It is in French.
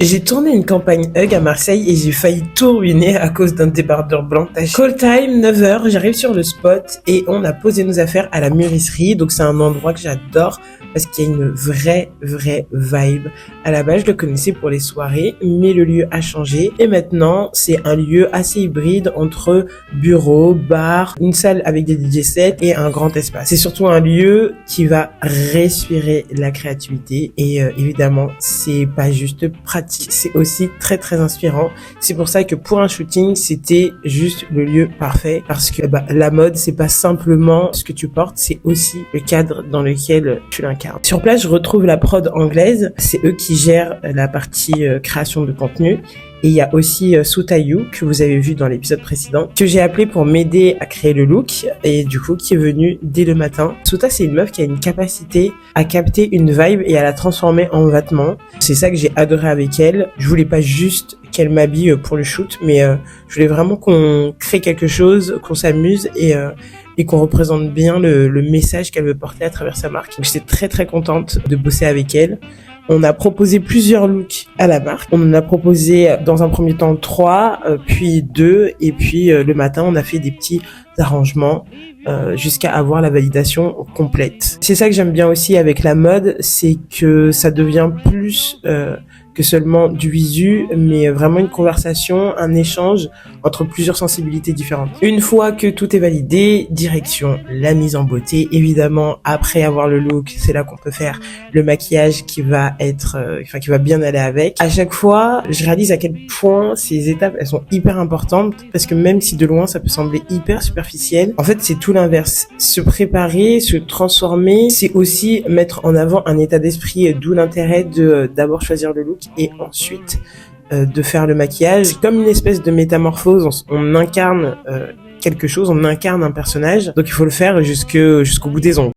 J'ai tourné une campagne Hug à Marseille et j'ai failli tout ruiner à cause d'un débardeur blanc taché. Call time, 9h, j'arrive sur le spot et on a posé nos affaires à la mûrisserie. Donc c'est un endroit que j'adore parce qu'il y a une vraie vibe. À la base, je le connaissais pour les soirées, mais le lieu a changé. Et maintenant, c'est un lieu assez hybride entre bureau, bar, une salle avec des DJ sets et un grand espace. C'est surtout un lieu qui va respirer la créativité et évidemment, c'est pas juste pratique. C'est aussi très inspirant. C'est pour ça que pour un shooting, c'était juste le lieu parfait parce que la mode, c'est pas simplement ce que tu portes, c'est aussi le cadre dans lequel tu l'incarnes. Sur place, je retrouve la prod anglaise. C'est eux qui gèrent la partie création de contenu. Et il y a aussi Soutayu, que vous avez vu dans l'épisode précédent, que j'ai appelé pour m'aider à créer le look, et du coup, qui est venue dès le matin. Souta, c'est une meuf qui a une capacité à capter une vibe et à la transformer en vêtement. C'est ça que j'ai adoré avec elle. Je voulais pas juste qu'elle m'habille pour le shoot, mais je voulais vraiment qu'on crée quelque chose, qu'on s'amuse et qu'on représente bien le message qu'elle veut porter à travers sa marque. Donc, j'étais très contente de bosser avec elle. On a proposé plusieurs looks à la marque. On en a proposé dans un premier temps 3, puis 2, et puis le matin, on a fait des petits arrangements jusqu'à avoir la validation complète. C'est ça que j'aime bien aussi avec la mode, c'est que ça devient plus que seulement du visu, mais vraiment une conversation, un échange entre plusieurs sensibilités différentes. Une fois que tout est validé, direction la mise en beauté. Évidemment, après avoir le look, c'est là qu'on peut faire le maquillage qui va qui va bien aller avec. À chaque fois, je réalise à quel point ces étapes, elles sont hyper importantes parce que même si de loin, ça peut sembler hyper superficiel, en fait, c'est tout l'inverse. Se préparer, se transformer, c'est aussi mettre en avant un état d'esprit, d'où l'intérêt d'abord choisir le look et ensuite de faire le maquillage. C'est comme une espèce de métamorphose, on incarne quelque chose, on incarne un personnage, donc il faut le faire jusqu'au bout des ongles.